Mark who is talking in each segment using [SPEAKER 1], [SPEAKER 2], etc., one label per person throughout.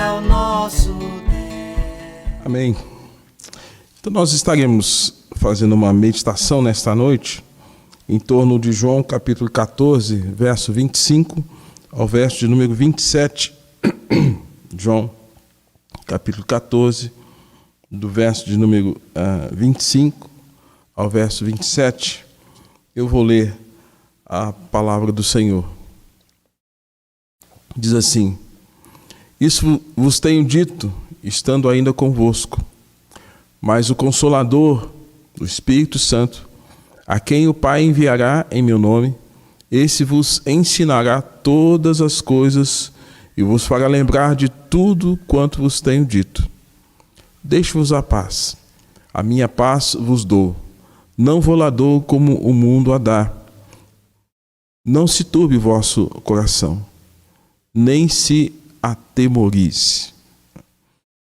[SPEAKER 1] é o nosso Deus.
[SPEAKER 2] Amém. Então nós estaremos fazendo uma meditação nesta noite em torno de João capítulo 14, verso 25 ao verso de número 27. João capítulo 14, do verso de número 25 ao verso 27. Eu vou ler a palavra do Senhor. Diz assim: Isso vos tenho dito, estando ainda convosco, mas o Consolador, o Espírito Santo, a quem o Pai enviará em meu nome, esse vos ensinará todas as coisas e vos fará lembrar de tudo quanto vos tenho dito. Deixo-vos a paz. A minha paz vos dou. Não vou-la dou como o mundo a dá. Não se turbe o vosso coração, nem se atemorize.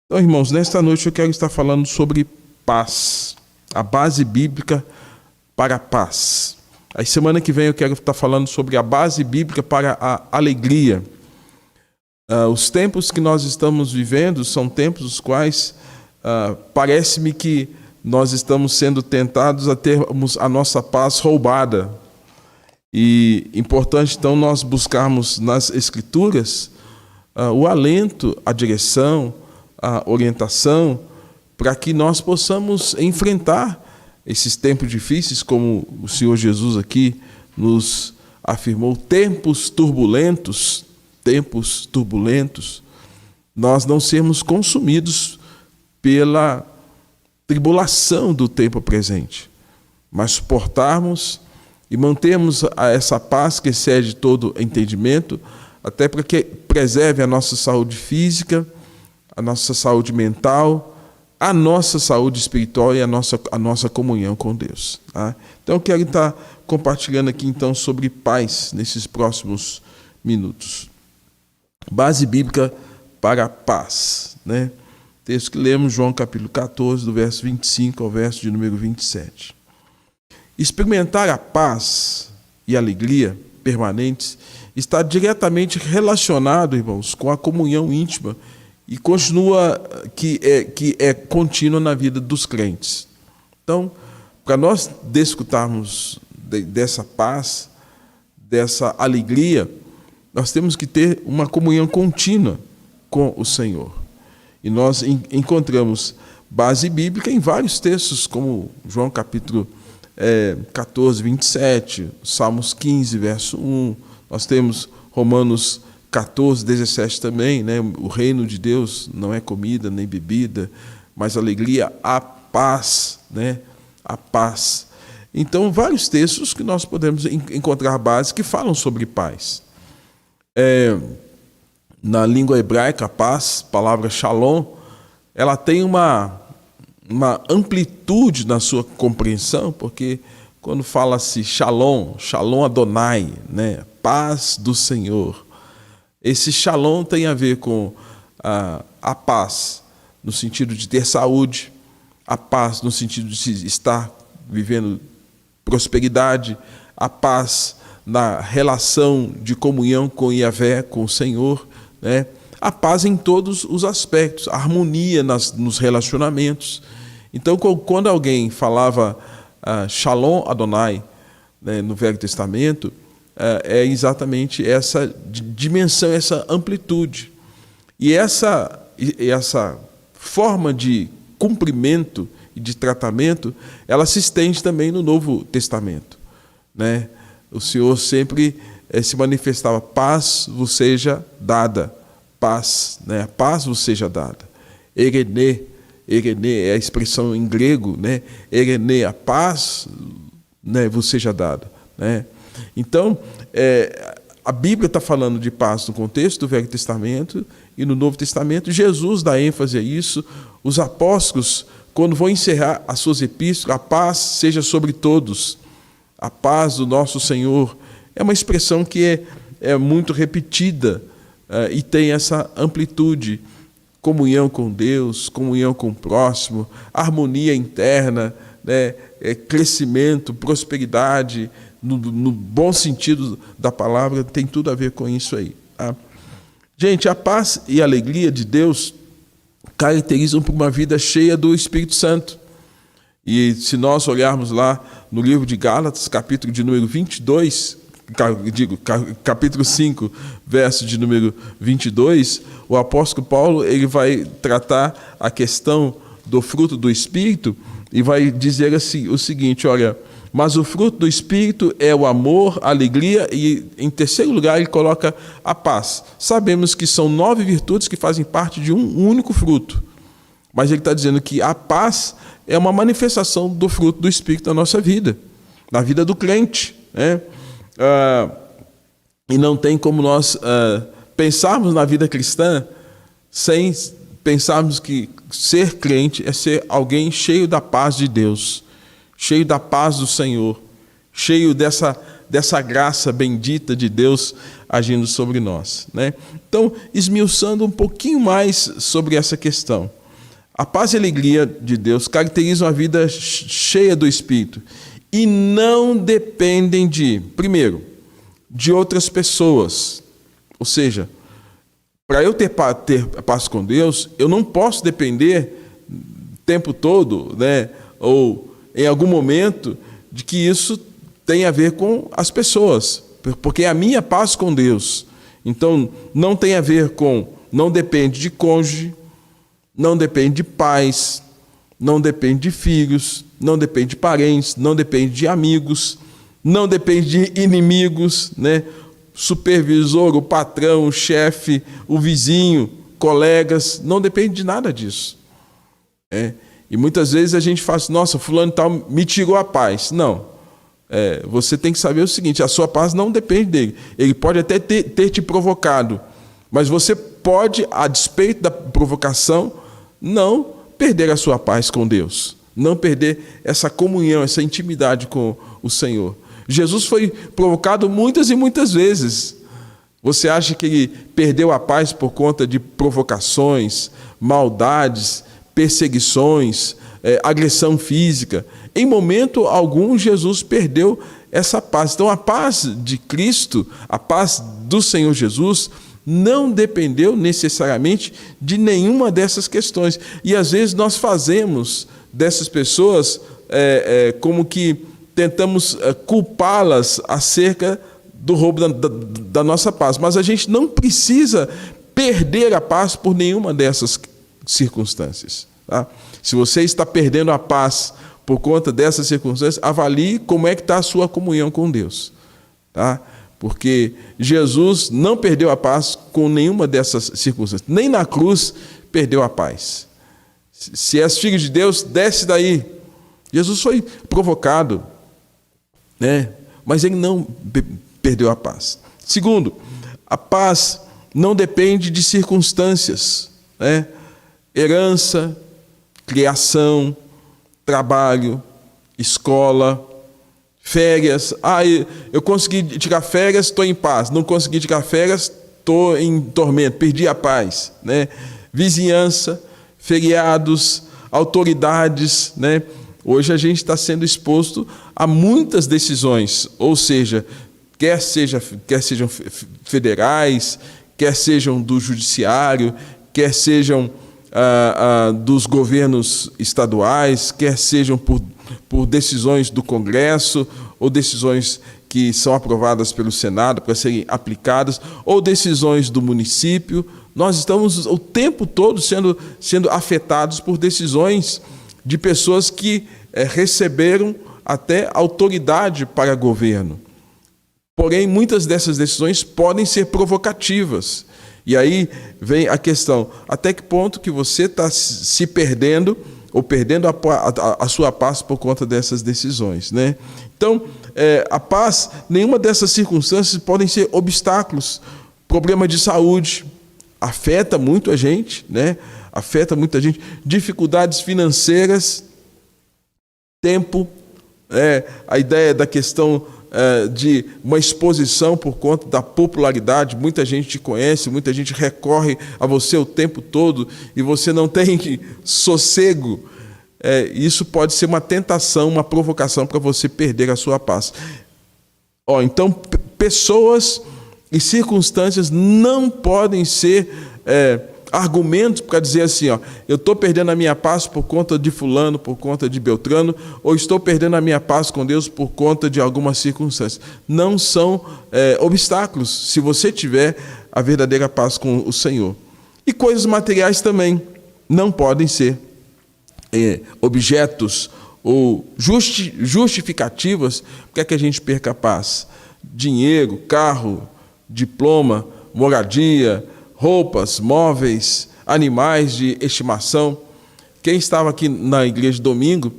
[SPEAKER 2] Então, irmãos, nesta noite eu quero estar falando sobre paz, a base bíblica para a paz. Aí semana que vem eu quero estar falando sobre a base bíblica para a alegria. Os tempos que nós estamos vivendo são tempos os quais parece-me que nós estamos sendo tentados a termos a nossa paz roubada. E importante então nós buscarmos nas Escrituras o alento, a direção, a orientação, para que nós possamos enfrentar esses tempos difíceis, como o Senhor Jesus aqui nos afirmou, tempos turbulentos, nós não sermos consumidos pela tribulação do tempo presente, mas suportarmos e mantermos essa paz que excede todo entendimento, até para que preserve a nossa saúde física, a nossa saúde mental, a nossa saúde espiritual e a nossa comunhão com Deus. Tá? Então eu quero estar compartilhando aqui então sobre paz nesses próximos minutos. Base bíblica para a paz, né? Texto que lemos, João capítulo 14, do verso 25 ao verso de número 27. Experimentar a paz e a alegria permanentes está diretamente relacionado, irmãos, com a comunhão íntima e continua que é contínua na vida dos crentes. Então, para nós desfrutarmos dessa paz, dessa alegria, nós temos que ter uma comunhão contínua com o Senhor. E nós encontramos base bíblica em vários textos, como João capítulo 14, 27, Salmos 15, verso 1. Nós temos Romanos 14, 17 também, né? O reino de Deus não é comida nem bebida, mas alegria, a paz, né? A paz. Então, vários textos que nós podemos encontrar bases que falam sobre paz. Na língua hebraica, a paz, palavra shalom, ela tem uma amplitude na sua compreensão, porque quando fala-se shalom, shalom Adonai, né? Paz do Senhor. Esse shalom tem a ver com a paz, no sentido de ter saúde, a paz no sentido de estar vivendo prosperidade, a paz na relação de comunhão com Yahvé, com o Senhor, né? A paz em todos os aspectos, a harmonia nos relacionamentos. Então, quando alguém falava Shalom Adonai, né, no Velho Testamento, é exatamente essa dimensão, essa amplitude. E essa forma de cumprimento e de tratamento, ela se estende também no Novo Testamento, né? O Senhor sempre se manifestava: paz vos seja dada, paz, né? Paz vos seja dada. Erene é a expressão em grego, né? Erene, a paz, né, vos seja dada, né? Então, a Bíblia está falando de paz no contexto do Velho Testamento e no Novo Testamento. Jesus dá ênfase a isso. Os apóstolos, quando vão encerrar as suas epístolas, a paz seja sobre todos. A paz do nosso Senhor é uma expressão que é muito repetida e tem essa amplitude. Comunhão com Deus, comunhão com o próximo, harmonia interna, né? Crescimento, prosperidade, no bom sentido da palavra, tem tudo a ver com isso aí. Tá? Gente, a paz e a alegria de Deus caracterizam por uma vida cheia do Espírito Santo. E se nós olharmos lá no livro de Gálatas, capítulo de número 22, capítulo 5, verso de número 22, o apóstolo Paulo ele vai tratar a questão do fruto do Espírito e vai dizer assim, o seguinte, olha, mas o fruto do Espírito é o amor, a alegria e, em terceiro lugar, ele coloca a paz. Sabemos que são 9 virtudes que fazem parte de um único fruto, mas ele está dizendo que a paz é uma manifestação do fruto do Espírito na nossa vida, na vida do crente, né? E não tem como nós pensarmos na vida cristã sem pensarmos que ser crente é ser alguém cheio da paz de Deus, cheio da paz do Senhor, cheio dessa graça bendita de Deus agindo sobre nós, né? Então, esmiuçando um pouquinho mais sobre essa questão. A paz e a alegria de Deus caracterizam a vida cheia do Espírito e não dependem primeiro, de outras pessoas. Ou seja, para eu ter paz com Deus, eu não posso depender o tempo todo, né, ou em algum momento, de que isso tem a ver com as pessoas, porque é a minha paz com Deus. Então, não tem a ver não depende de cônjuge, não depende de pais, não depende de filhos, não depende de parentes, não depende de amigos, não depende de inimigos, né? Supervisor, o patrão, o chefe, o vizinho, colegas, não depende de nada disso. E muitas vezes a gente fala assim, nossa, fulano tal me tirou a paz. Não. Você tem que saber o seguinte, a sua paz não depende dele. Ele pode até ter te provocado, mas você pode, a despeito da provocação, não perder a sua paz com Deus, não perder essa comunhão, essa intimidade com o Senhor. Jesus foi provocado muitas e muitas vezes. Você acha que ele perdeu a paz por conta de provocações, maldades, perseguições, agressão física? Em momento algum, Jesus perdeu essa paz. Então, a paz de Cristo, a paz do Senhor Jesus, não dependeu necessariamente de nenhuma dessas questões. E às vezes nós fazemos dessas pessoas como que tentamos culpá-las acerca do roubo da nossa paz. Mas a gente não precisa perder a paz por nenhuma dessas circunstâncias. Tá? Se você está perdendo a paz por conta dessas circunstâncias, avalie como é que está a sua comunhão com Deus. Tá? Porque Jesus não perdeu a paz com nenhuma dessas circunstâncias. Nem na cruz perdeu a paz. Se és filho de Deus, desce daí. Jesus foi provocado, né? Mas ele não perdeu a paz. Segundo, a paz não depende de circunstâncias, né? Herança, criação, trabalho, escola, férias. Eu consegui tirar férias, estou em paz. Não consegui tirar férias, estou em tormento, perdi a paz, né? Vizinhança, feriados, autoridades, né? Hoje a gente está sendo exposto a muitas decisões, ou seja, quer sejam federais, quer sejam do judiciário, quer sejam dos governos estaduais, quer sejam por decisões do Congresso, ou decisões que são aprovadas pelo Senado para serem aplicadas, ou decisões do município. Nós estamos o tempo todo sendo afetados por decisões de pessoas que receberam até autoridade para governo. Porém, muitas dessas decisões podem ser provocativas. E aí vem a questão, até que ponto que você está se perdendo ou perdendo a sua paz por conta dessas decisões, né? Então, a paz, nenhuma dessas circunstâncias podem ser obstáculos. Problema de saúde afeta muito a gente, né? Afeta muita gente. Dificuldades financeiras, tempo, a ideia da questão de uma exposição por conta da popularidade, muita gente te conhece, muita gente recorre a você o tempo todo e você não tem sossego. Isso pode ser uma tentação, uma provocação para você perder a sua paz. Então, pessoas e circunstâncias não podem ser argumentos para dizer assim, ó, eu estou perdendo a minha paz por conta de fulano, por conta de Beltrano, ou estou perdendo a minha paz com Deus por conta de algumas circunstâncias. Não são obstáculos, se você tiver a verdadeira paz com o Senhor. E coisas materiais também não podem ser objetos ou justificativas para que a gente perca a paz. Dinheiro, carro, diploma, moradia, roupas, móveis, animais de estimação. Quem estava aqui na igreja domingo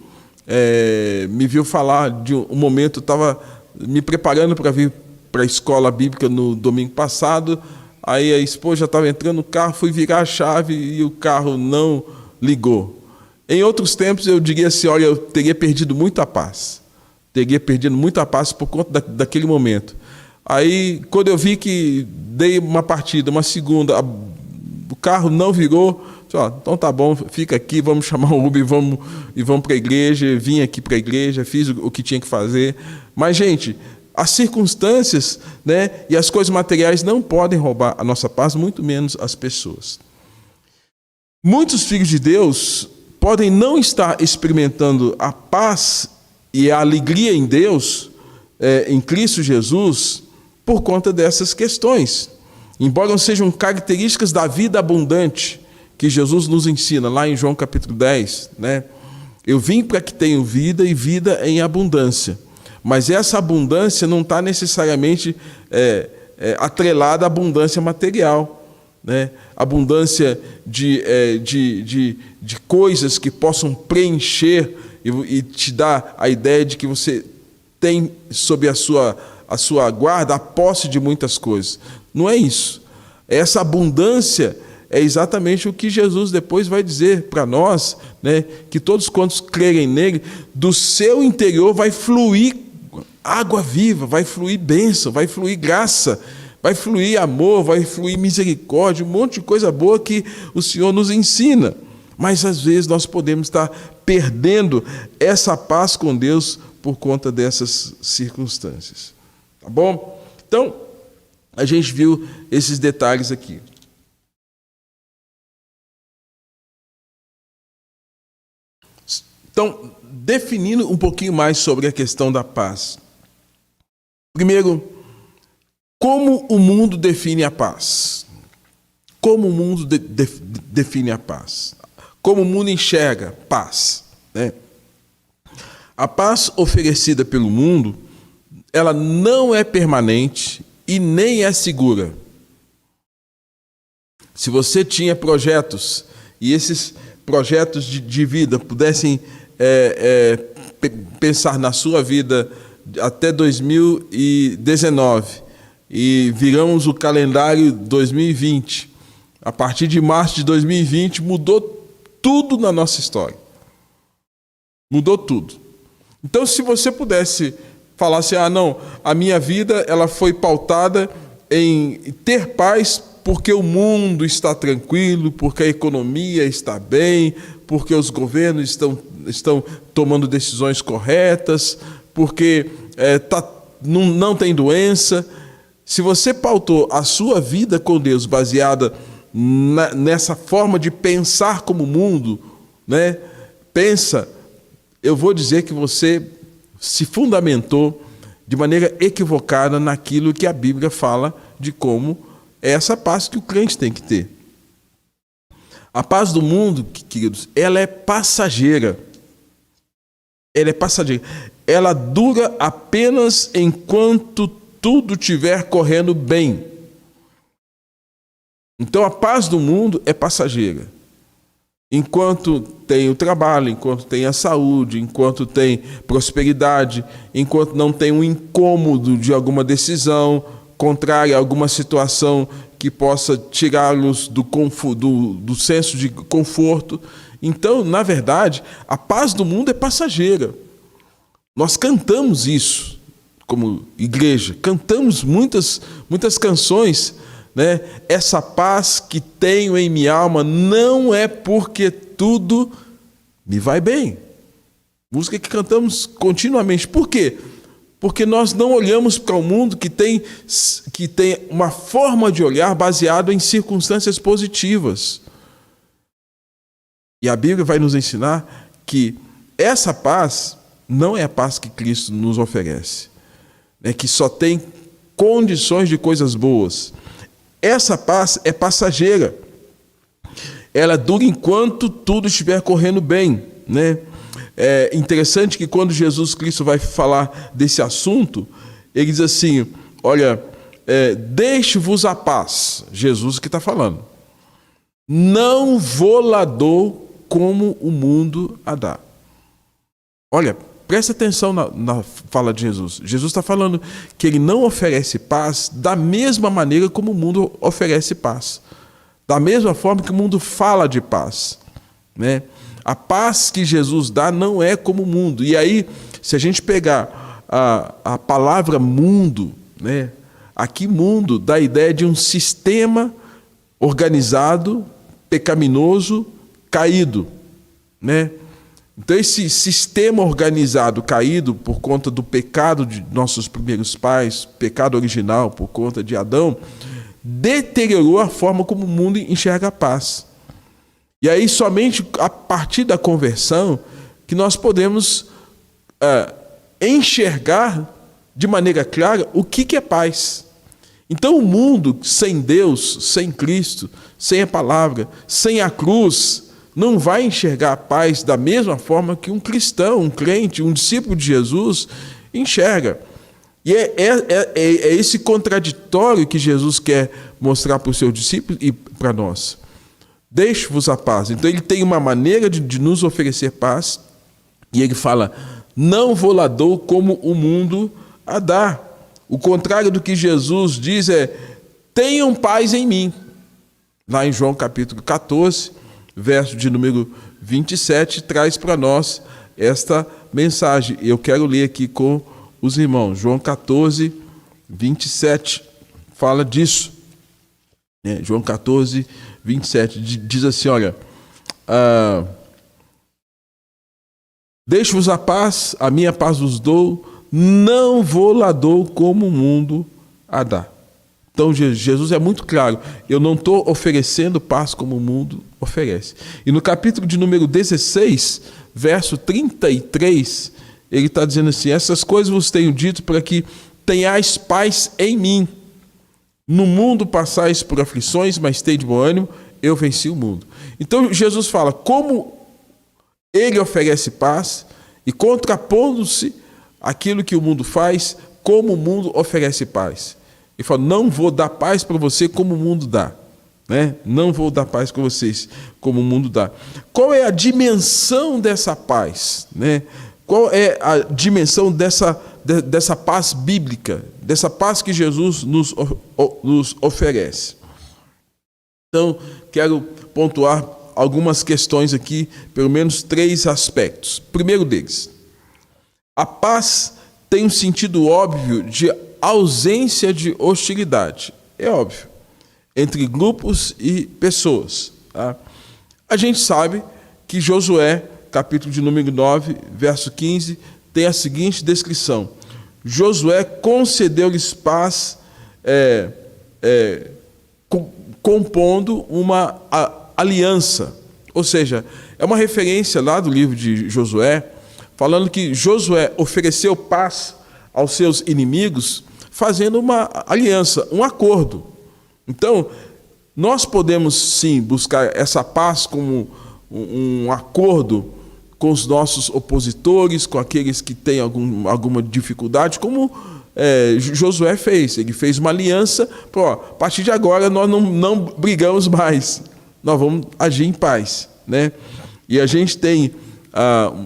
[SPEAKER 2] me viu falar de um momento, estava me preparando para vir para a escola bíblica no domingo passado, aí a esposa já estava entrando no carro, fui virar a chave e o carro não ligou. Em outros tempos eu diria assim, olha, eu teria perdido muita paz. Teria perdido muita paz por conta daquele momento. Aí, quando eu vi que dei uma partida, uma segunda, o carro não virou, então tá bom, fica aqui, vamos chamar o Uber e vamos para a igreja. Vim aqui para a igreja, fiz o que tinha que fazer. Mas, gente, as circunstâncias, né, e as coisas materiais não podem roubar a nossa paz, muito menos as pessoas. Muitos filhos de Deus podem não estar experimentando a paz e a alegria em Deus, em Cristo Jesus, por conta dessas questões. Embora não sejam características da vida abundante que Jesus nos ensina, lá em João capítulo 10, né? Eu vim para que tenham vida e vida em abundância. Mas essa abundância não está necessariamente atrelada à abundância material, né? Abundância de coisas que possam preencher e te dar a ideia de que você tem sob a sua guarda a posse de muitas coisas. Não é isso. Essa abundância é exatamente o que Jesus depois vai dizer para nós, né, que todos quantos crerem nele, do seu interior vai fluir água viva, vai fluir bênção, vai fluir graça, vai fluir amor, vai fluir misericórdia, um monte de coisa boa que o Senhor nos ensina. Mas às vezes nós podemos estar perdendo essa paz com Deus por conta dessas circunstâncias. Tá bom? Então, a gente viu esses detalhes aqui. Então, definindo um pouquinho mais sobre a questão da paz. Primeiro, como o mundo define a paz? Como o mundo define a paz? Como o mundo enxerga paz, né? A paz oferecida pelo mundo, ela não é permanente e nem é segura. Se você tinha projetos e esses projetos de vida pudessem pensar na sua vida até 2019 e viramos o calendário 2020, a partir de março de 2020 mudou tudo na nossa história. Mudou tudo. Então, se você pudesse falar assim, não, a minha vida ela foi pautada em ter paz porque o mundo está tranquilo, porque a economia está bem, porque os governos estão tomando decisões corretas, porque não tem doença. Se você pautou a sua vida com Deus baseada nessa forma de pensar como o mundo, né, pensa, eu vou dizer que você se fundamentou de maneira equivocada naquilo que a Bíblia fala de como é essa paz que o crente tem que ter. A paz do mundo, queridos, ela é passageira. Ela é passageira. Ela dura apenas enquanto tudo estiver correndo bem. Então a paz do mundo é passageira. Enquanto tem o trabalho, enquanto tem a saúde, enquanto tem prosperidade, enquanto não tem um incômodo de alguma decisão contrária a alguma situação que possa tirá-los do senso de conforto. Então, na verdade, a paz do mundo é passageira. Nós cantamos isso como igreja, cantamos muitas canções, né? Essa paz que tenho em minha alma não é porque tudo me vai bem. Música que cantamos continuamente. Por quê? porque nós não olhamos para o mundo que tem uma forma de olhar baseado em circunstâncias positivas. E a Bíblia vai nos ensinar que essa paz não é a paz que Cristo nos oferece, né? Que só tem condições de coisas boas. Essa paz é passageira. Ela dura enquanto tudo estiver correndo bem, né? É interessante que quando Jesus Cristo vai falar desse assunto, ele diz assim, olha, deixe-vos a paz, Jesus que está falando. Não vou lá dou como o mundo a dá. Olha, presta atenção na fala de Jesus. Jesus está falando que ele não oferece paz da mesma maneira como o mundo oferece paz. Da mesma forma que o mundo fala de paz, né? A paz que Jesus dá não é como o mundo. E aí, se a gente pegar a palavra mundo, né? Aqui mundo dá a ideia de um sistema organizado, pecaminoso, caído, né? Então esse sistema organizado caído por conta do pecado de nossos primeiros pais, pecado original por conta de Adão, deteriorou a forma como o mundo enxerga a paz. E aí somente a partir da conversão que nós podemos enxergar de maneira clara o que é paz. Então o mundo sem Deus, sem Cristo, sem a palavra, sem a cruz, não vai enxergar a paz da mesma forma que um cristão, um crente, um discípulo de Jesus enxerga. E é esse contraditório que Jesus quer mostrar para os seus discípulos e para nós. Deixe-vos a paz. Então ele tem uma maneira de nos oferecer paz, e ele fala, não vou lá dou como o mundo a dá. O contrário do que Jesus diz é, tenham paz em mim. Lá em João capítulo 14, verso de número 27, traz para nós esta mensagem. Eu quero ler aqui com os irmãos. João 14, 27, fala disso. João 14, 27, diz assim, olha, deixo-vos a paz, a minha paz vos dou, não vou lá dou como o mundo a dá. Então Jesus é muito claro, eu não estou oferecendo paz como o mundo oferece. E no capítulo de número 16, verso 33, ele está dizendo assim, essas coisas vos tenho dito para que tenhais paz em mim. No mundo passais por aflições, mas tende bom ânimo, eu venci o mundo. Então Jesus fala como ele oferece paz e contrapondo-se àquilo que o mundo faz, como o mundo oferece paz. Ele fala, não vou dar paz para você como o mundo dá. Né? Não vou dar paz para vocês como o mundo dá. Qual é a dimensão dessa paz? Né? Qual é a dimensão dessa paz bíblica, dessa paz que Jesus nos oferece? Então, quero pontuar algumas questões aqui, pelo menos 3 aspectos. Primeiro deles, a paz tem um sentido óbvio de ausência de hostilidade. É óbvio. Entre grupos e pessoas. Tá? A gente sabe que Josué, capítulo de número 9, verso 15, tem a seguinte descrição. Josué concedeu-lhes paz compondo uma aliança. Ou seja, é uma referência lá do livro de Josué, falando que Josué ofereceu paz aos seus inimigos, fazendo uma aliança, um acordo. Então, nós podemos sim buscar essa paz como um acordo com os nossos opositores, com aqueles que têm alguma dificuldade, como Josué fez. Ele fez uma aliança, a partir de agora nós não brigamos mais, nós vamos agir em paz. Né? E a gente tem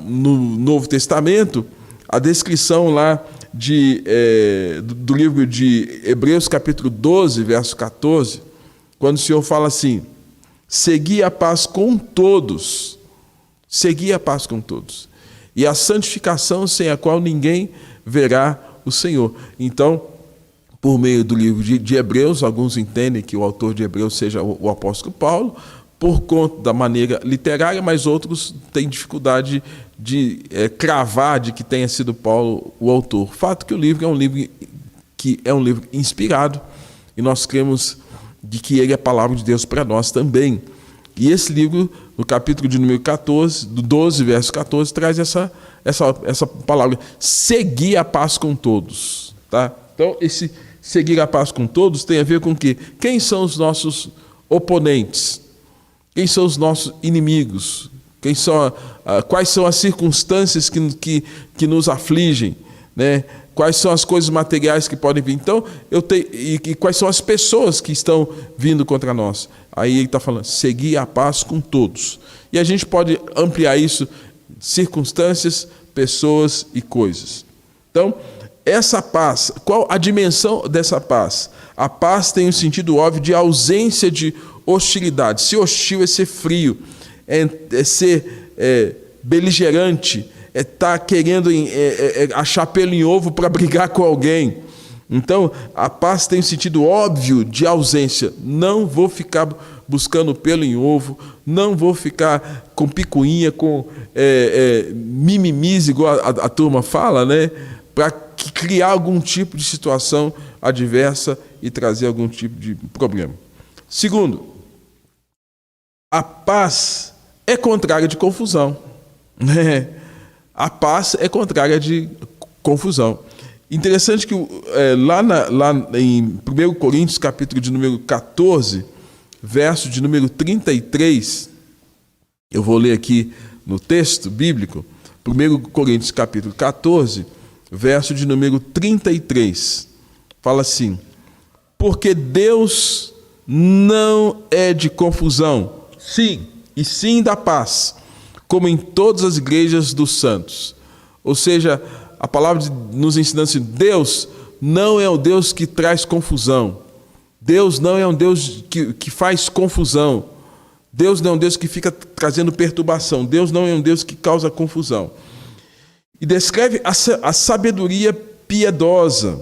[SPEAKER 2] no Novo Testamento a descrição lá do livro de Hebreus, capítulo 12, verso 14, quando o Senhor fala assim, segui a paz com todos, segui a paz com todos, e a santificação sem a qual ninguém verá o Senhor. Então, por meio do livro de Hebreus, alguns entendem que o autor de Hebreus seja o apóstolo Paulo, por conta da maneira literária, mas outros têm dificuldade de cravar de que tenha sido Paulo o autor. Fato que o livro é um livro inspirado, e nós cremos de que ele é a palavra de Deus para nós também. E esse livro, no capítulo de número 14, do 12, verso 14, traz essa palavra: seguir a paz com todos. Tá? Então, esse seguir a paz com todos tem a ver com o quê? Quem são os nossos oponentes? Quem são os nossos inimigos? Quais são as circunstâncias que nos afligem, né? Quais são as coisas materiais que podem vir? Então, e quais são as pessoas que estão vindo contra nós? Aí ele está falando, seguir a paz com todos. E a gente pode ampliar isso, circunstâncias, pessoas e coisas. Então, essa paz, qual a dimensão dessa paz? A paz tem um sentido óbvio de ausência de hostilidade. Ser hostil é ser frio, é ser beligerante, é estar querendo achar pelo em ovo para brigar com alguém. Então, a paz tem um sentido óbvio de ausência. Não vou ficar buscando pelo em ovo, não vou ficar com picuinha, com mimimis, igual a turma fala, né? Para criar algum tipo de situação adversa e trazer algum tipo de problema. Segundo, a paz é contrária de confusão. A paz é contrária de confusão. Interessante que lá em 1 Coríntios, capítulo de número 14, verso de número 33, eu vou ler aqui no texto bíblico, 1 Coríntios, capítulo 14, verso de número 33, fala assim: porque Deus não é de confusão, sim, e sim da paz, como em todas as igrejas dos santos. Ou seja, a palavra nos ensina assim: Deus não é o Deus que traz confusão. Deus não é um Deus que faz confusão. Deus não é um Deus que fica trazendo perturbação. Deus não é um Deus que causa confusão. E descreve a sabedoria piedosa,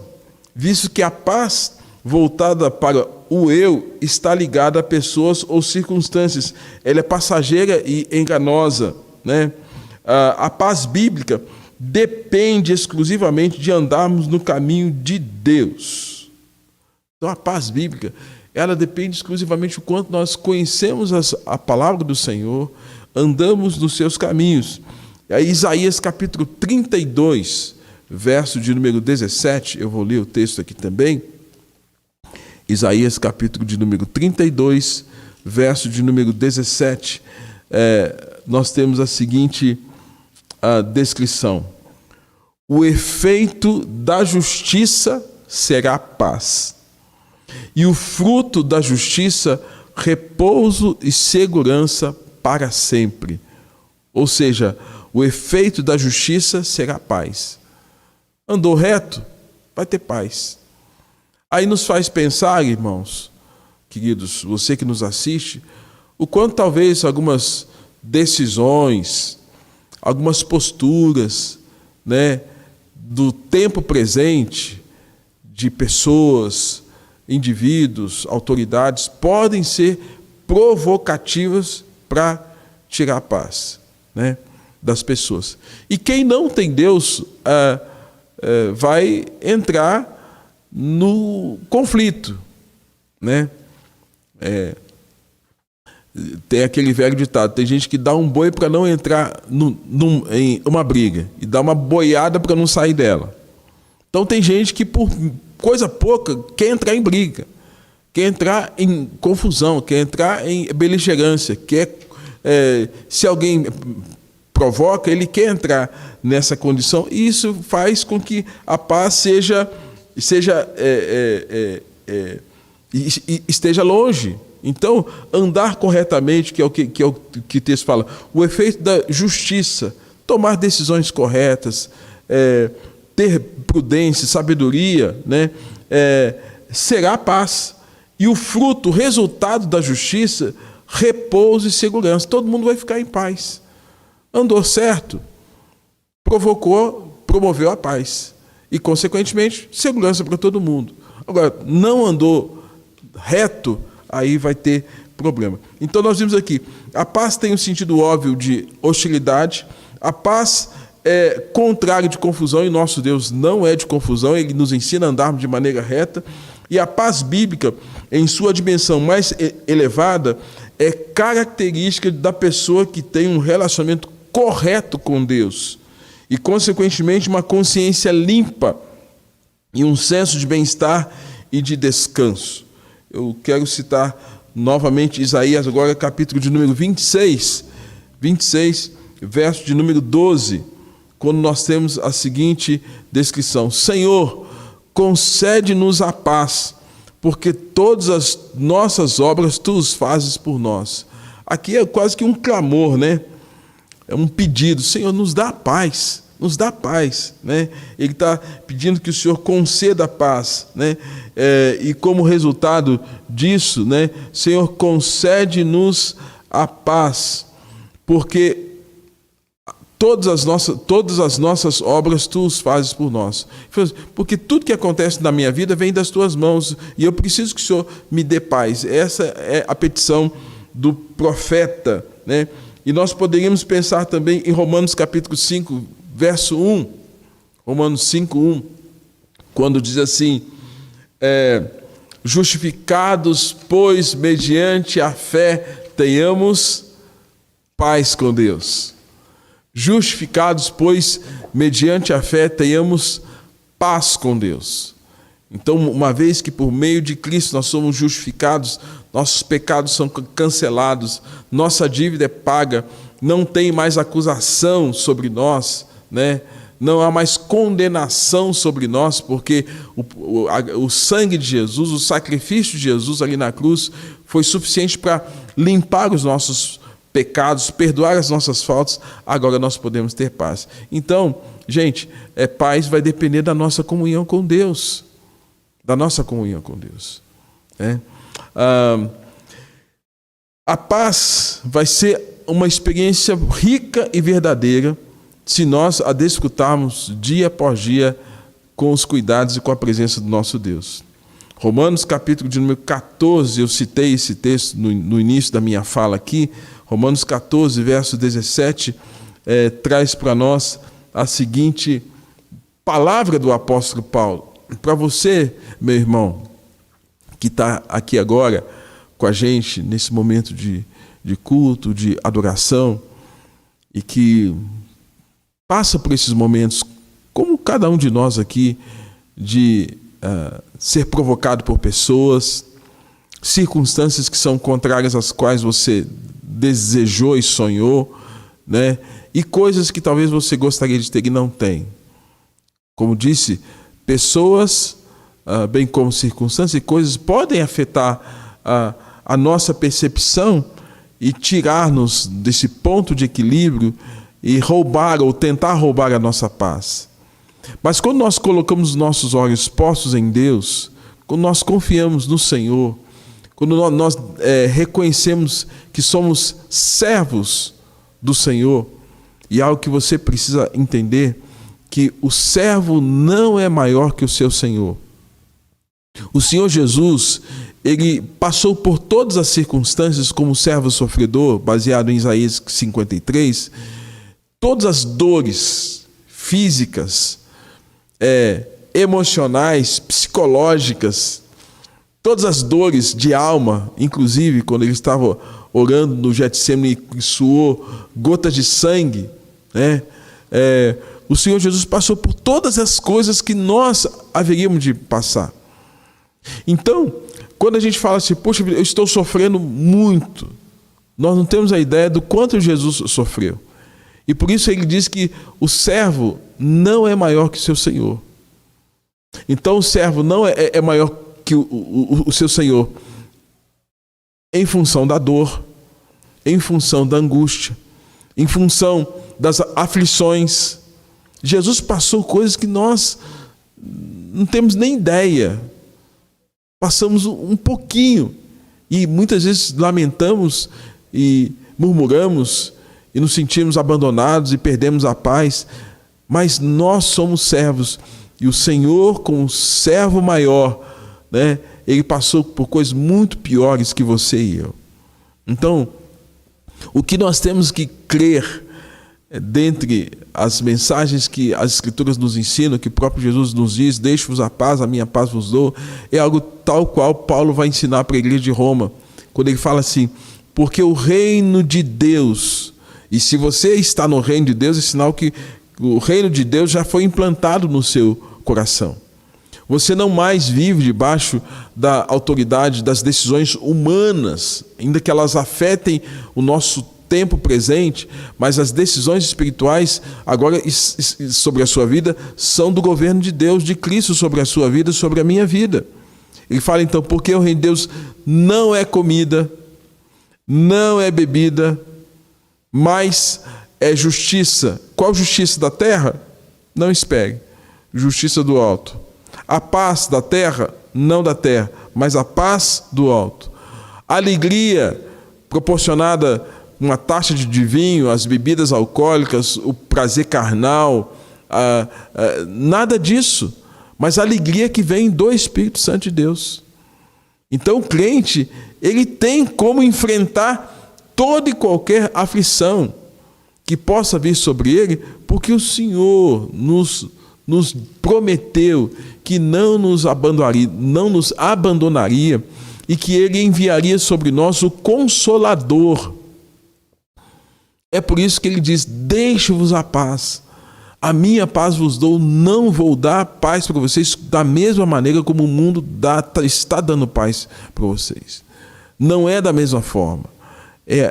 [SPEAKER 2] visto que a paz voltada para o eu está ligada a pessoas ou circunstâncias. Ela é passageira e enganosa, né? A paz bíblica depende exclusivamente de andarmos no caminho de Deus. Então, a paz bíblica, ela depende exclusivamente do quanto nós conhecemos a palavra do Senhor, andamos nos seus caminhos. E aí, Isaías capítulo 32, verso de número 17, eu vou ler o texto aqui também. Isaías capítulo de número 32, verso de número 17, nós temos a seguinte descrição: o efeito da justiça será paz, e o fruto da justiça, repouso e segurança para sempre. Ou seja, o efeito da justiça será paz. Andou reto, vai ter paz. Aí nos faz pensar, irmãos, queridos, você que nos assiste, o quanto talvez algumas decisões, algumas posturas, né, do tempo presente, de pessoas, indivíduos, autoridades, podem ser provocativas para tirar a paz, né, das pessoas. E quem não tem Deus vai entrar no conflito, né? Tem aquele velho ditado: tem gente que dá um boi para não entrar em uma briga e dá uma boiada para não sair dela. Então tem gente que por coisa pouca quer entrar em briga, quer entrar em confusão, quer entrar em beligerância, se alguém provoca, ele quer entrar nessa condição, e isso faz com que a paz esteja longe. Então, andar corretamente, que é o que o texto fala, o efeito da justiça, tomar decisões corretas, ter prudência, sabedoria, né, será paz. E o fruto, o resultado da justiça, repouso e segurança. Todo mundo vai ficar em paz. Andou certo, promoveu a paz. E, consequentemente, segurança para todo mundo. Agora, não andou reto, aí vai ter problema. Então nós vimos aqui, a paz tem um sentido óbvio de hostilidade, a paz é contrário de confusão, e nosso Deus não é de confusão, Ele nos ensina a andarmos de maneira reta, e a paz bíblica, em sua dimensão mais elevada, é característica da pessoa que tem um relacionamento correto com Deus, e consequentemente uma consciência limpa, e um senso de bem-estar e de descanso. Eu quero citar novamente Isaías, agora capítulo de número 26, verso de número 12, quando nós temos a seguinte descrição: Senhor, concede-nos a paz, porque todas as nossas obras tu os fazes por nós. Aqui é quase que um clamor, né? É um pedido: Senhor, nos dá paz. Nos dá paz, né? Ele está pedindo que o Senhor conceda a paz, né? E como resultado disso, né? Senhor, concede-nos a paz, porque todas as nossas obras tu os fazes por nós. Porque tudo que acontece na minha vida vem das tuas mãos, e eu preciso que o Senhor me dê paz. Essa é a petição do profeta, né? E nós poderíamos pensar também em Romanos capítulo 5, verso 1, Romanos 5, 1, quando diz assim, justificados, pois, mediante a fé, tenhamos paz com Deus. Justificados, pois, mediante a fé, tenhamos paz com Deus. Então, uma vez que por meio de Cristo nós somos justificados, nossos pecados são cancelados, nossa dívida é paga, não tem mais acusação sobre nós, né? Não há mais condenação sobre nós, porque o sangue de Jesus, o sacrifício de Jesus ali na cruz, foi suficiente para limpar os nossos pecados, perdoar as nossas faltas. Agora nós podemos ter paz. Então, gente, paz vai depender da nossa comunhão com Deus. Da nossa comunhão com Deus. A paz vai ser uma experiência rica e verdadeira se nós a desfrutarmos dia após dia com os cuidados e com a presença do nosso Deus. Romanos capítulo de número 14, eu citei esse texto no início da minha fala aqui, Romanos 14, verso 17, traz para nós a seguinte palavra do apóstolo Paulo. Para você, meu irmão, que está aqui agora com a gente, nesse momento de culto, de adoração, e que passa por esses momentos, como cada um de nós aqui, de ser provocado por pessoas, circunstâncias que são contrárias às quais você desejou e sonhou, né? E coisas que talvez você gostaria de ter e não tem. Como disse, pessoas, bem como circunstâncias e coisas, podem afetar a nossa percepção e tirar-nos desse ponto de equilíbrio e roubar ou tentar roubar a nossa paz. Mas quando nós colocamos os nossos olhos postos em Deus, quando nós confiamos no Senhor, quando nós reconhecemos que somos servos do Senhor, e algo que você precisa entender, que o servo não é maior que o seu Senhor. O Senhor Jesus, ele passou por todas as circunstâncias como servo sofredor, baseado em Isaías 53, todas as dores físicas, emocionais, psicológicas, todas as dores de alma, inclusive quando ele estava orando no Getsemane e suou gotas de sangue, né? O Senhor Jesus passou por todas as coisas que nós haveríamos de passar. Então, quando a gente fala assim, poxa, eu estou sofrendo muito, nós não temos a ideia do quanto Jesus sofreu. E por isso ele diz que o servo não é maior que o seu Senhor. Então o servo não é maior que o seu Senhor em função da dor, em função da angústia, em função das aflições. Jesus passou coisas que nós não temos nem ideia. Passamos um pouquinho e muitas vezes lamentamos e murmuramos e nos sentimos abandonados e perdemos a paz, mas nós somos servos e o Senhor, como servo maior, né, ele passou por coisas muito piores que você e eu. Então, o que nós temos que crer dentre as mensagens que as Escrituras nos ensinam, que o próprio Jesus nos diz, deixo-vos a paz, a minha paz vos dou, é algo tal qual Paulo vai ensinar para a igreja de Roma, quando ele fala assim, porque o reino de Deus, e se você está no reino de Deus, é sinal que o reino de Deus já foi implantado no seu coração. Você não mais vive debaixo da autoridade das decisões humanas, ainda que elas afetem o nosso tempo presente, mas as decisões espirituais agora sobre a sua vida são do governo de Deus, de Cristo sobre a sua vida, sobre a minha vida. Ele fala então, porque o reino de Deus não é comida, não é bebida, mas é justiça. Qual justiça da terra? Não espere. Justiça do alto. A paz da terra? Não da terra, mas a paz do alto. A alegria proporcionada uma taxa de vinho, as bebidas alcoólicas, o prazer carnal, nada disso, mas a alegria que vem do Espírito Santo de Deus. Então o crente, ele tem como enfrentar toda e qualquer aflição que possa vir sobre ele, porque o Senhor nos prometeu que não nos abandonaria e que Ele enviaria sobre nós o Consolador. É por isso que Ele diz, deixo-vos a paz, a minha paz vos dou, não vou dar paz para vocês da mesma maneira como o mundo está dando paz para vocês. Não é da mesma forma.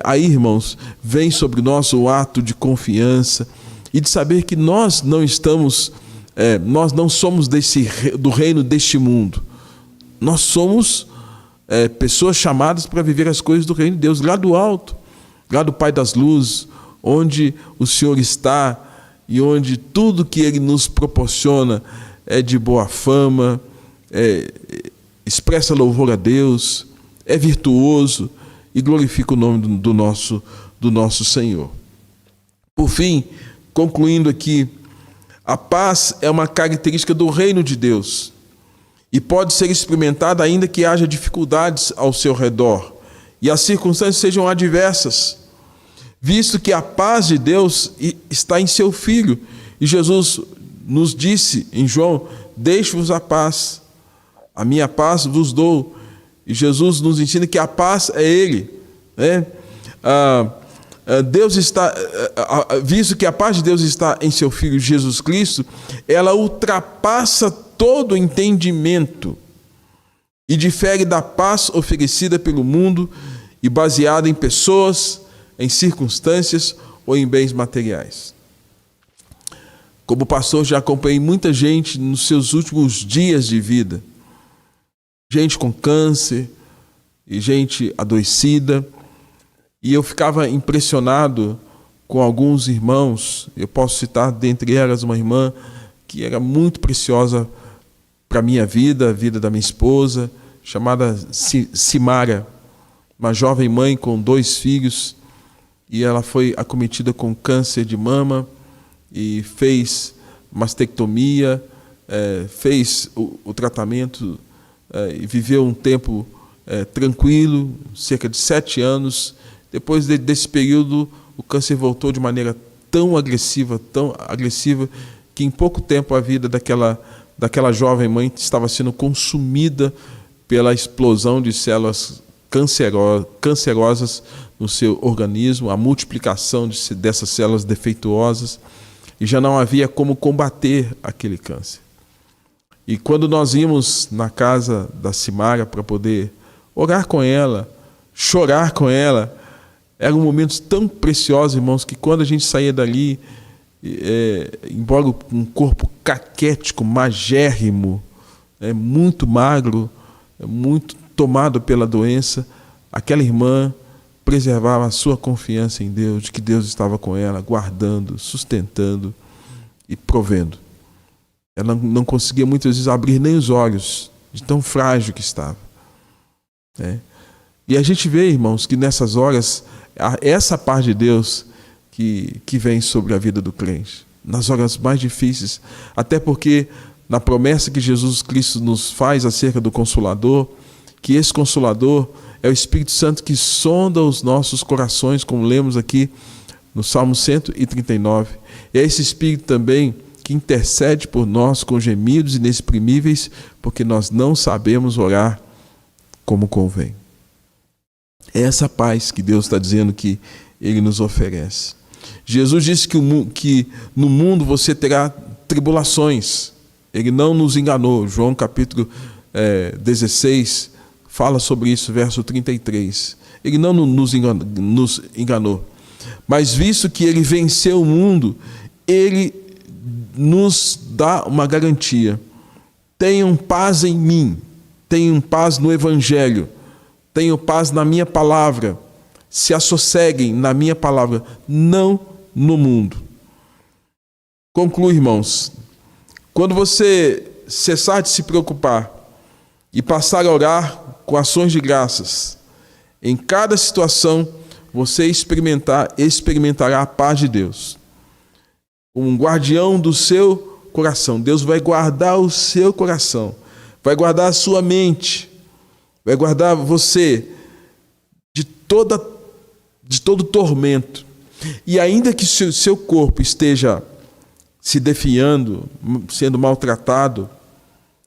[SPEAKER 2] Aí, irmãos, vem sobre nós o ato de confiança e de saber que nós não somos do reino deste mundo. Nós somos pessoas chamadas para viver as coisas do reino de Deus, lá do alto, lá do Pai das Luzes, onde o Senhor está e onde tudo que Ele nos proporciona é de boa fama, expressa louvor a Deus, é virtuoso e glorifica o nome do nosso Senhor. Por fim, concluindo aqui, a paz é uma característica do reino de Deus e pode ser experimentada ainda que haja dificuldades ao seu redor e as circunstâncias sejam adversas, visto que a paz de Deus está em seu Filho. E Jesus nos disse em João, deixo-vos a paz, a minha paz vos dou. E Jesus nos ensina que a paz é Ele, né? Deus está, visto que a paz de Deus está em seu Filho Jesus Cristo, ela ultrapassa todo entendimento e difere da paz oferecida pelo mundo e baseada em pessoas, em circunstâncias ou em bens materiais. Como pastor, já acompanhei muita gente nos seus últimos dias de vida, gente com câncer e gente adoecida, e eu ficava impressionado com alguns irmãos. Eu posso citar dentre elas uma irmã que era muito preciosa para a minha vida, a vida da minha esposa, chamada Simara, uma jovem mãe com 2 filhos, e ela foi acometida com câncer de mama e fez mastectomia, fez o tratamento e viveu um tempo tranquilo, cerca de 7 anos. Depois desse período, o câncer voltou de maneira tão agressiva, que em pouco tempo a vida daquela jovem mãe estava sendo consumida pela explosão de células cancerosas no seu organismo, a multiplicação dessas células defeituosas, e já não havia como combater aquele câncer. E quando nós íamos na casa da Simara para poder orar com ela, chorar com ela, eram momentos tão preciosos, irmãos, que quando a gente saía dali, embora um corpo caquético, magérrimo, muito magro, muito tomado pela doença, aquela irmã preservava a sua confiança em Deus, de que Deus estava com ela, guardando, sustentando e provendo. Ela não conseguia muitas vezes abrir nem os olhos, de tão frágil que estava. E a gente vê, irmãos, que nessas horas, essa paz de Deus que vem sobre a vida do crente, nas horas mais difíceis, até porque na promessa que Jesus Cristo nos faz acerca do Consolador, que esse Consolador, É o Espírito Santo que sonda os nossos corações, como lemos aqui no Salmo 139. É esse Espírito também que intercede por nós com gemidos inexprimíveis, porque nós não sabemos orar como convém. É essa paz que Deus está dizendo que Ele nos oferece. Jesus disse que no mundo você terá tribulações. Ele não nos enganou. João capítulo 16 fala sobre isso, verso 33. Ele não nos enganou. Mas visto que Ele venceu o mundo, Ele nos dá uma garantia. Tenham paz em mim, tenham paz no Evangelho, tenham paz na minha palavra, se assosseguem na minha palavra, não no mundo. Conclui, irmãos, quando você cessar de se preocupar e passar a orar com ações de graças, em cada situação você experimentará a paz de Deus. Um guardião do seu coração. Deus vai guardar o seu coração, vai guardar a sua mente, vai guardar você de todo tormento. E ainda que seu corpo esteja se definhando, sendo maltratado,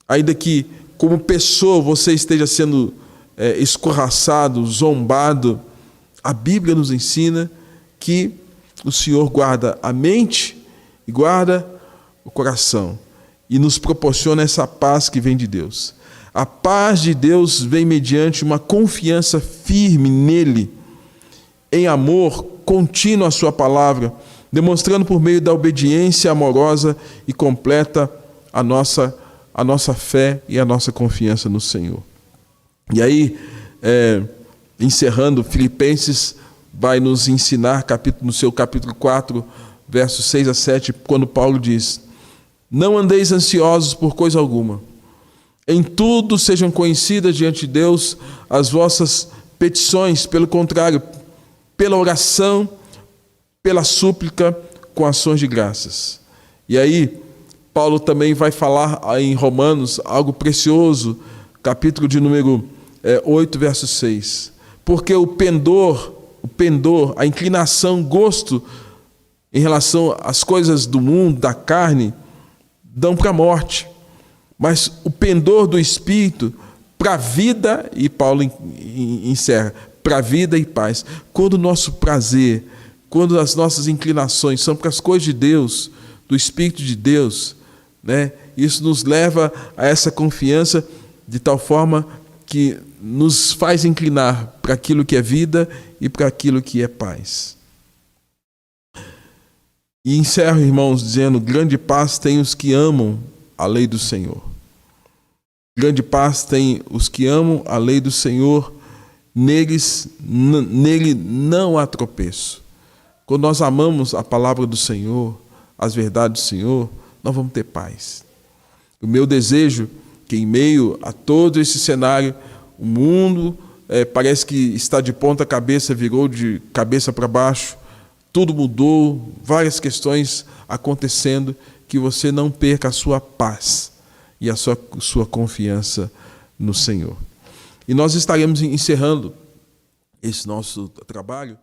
[SPEAKER 2] ainda que como pessoa você esteja sendo escorraçado, zombado, a Bíblia nos ensina que o Senhor guarda a mente e guarda o coração e nos proporciona essa paz que vem de Deus. A paz de Deus vem mediante uma confiança firme nele, em amor contínuo à sua palavra, demonstrando por meio da obediência amorosa e completa a nossa fé e a nossa confiança no Senhor. E aí, encerrando, Filipenses vai nos ensinar no seu capítulo 4, versos 6 a 7, quando Paulo diz: não andeis ansiosos por coisa alguma. Em tudo sejam conhecidas diante de Deus as vossas petições, pelo contrário, pela oração, pela súplica, com ações de graças. E aí, Paulo também vai falar em Romanos algo precioso, capítulo de número 8, verso 6. Porque o pendor, a inclinação, gosto em relação às coisas do mundo, da carne, dão para a morte. Mas o pendor do Espírito para a vida, e Paulo encerra, para a vida e paz. Quando o nosso prazer, quando as nossas inclinações são para as coisas de Deus, do Espírito de Deus, né, isso nos leva a essa confiança de tal forma que nos faz inclinar para aquilo que é vida e para aquilo que é paz. E encerro, irmãos, dizendo: grande paz tem os que amam a lei do Senhor. Grande paz tem os que amam a lei do Senhor, nele não há tropeço. Quando nós amamos a palavra do Senhor, as verdades do Senhor, nós vamos ter paz. O meu desejo é que em meio a todo esse cenário, o mundo parece que está de ponta cabeça, virou de cabeça para baixo, tudo mudou, várias questões acontecendo, que você não perca a sua paz e a sua confiança no Senhor. E nós estaremos encerrando esse nosso trabalho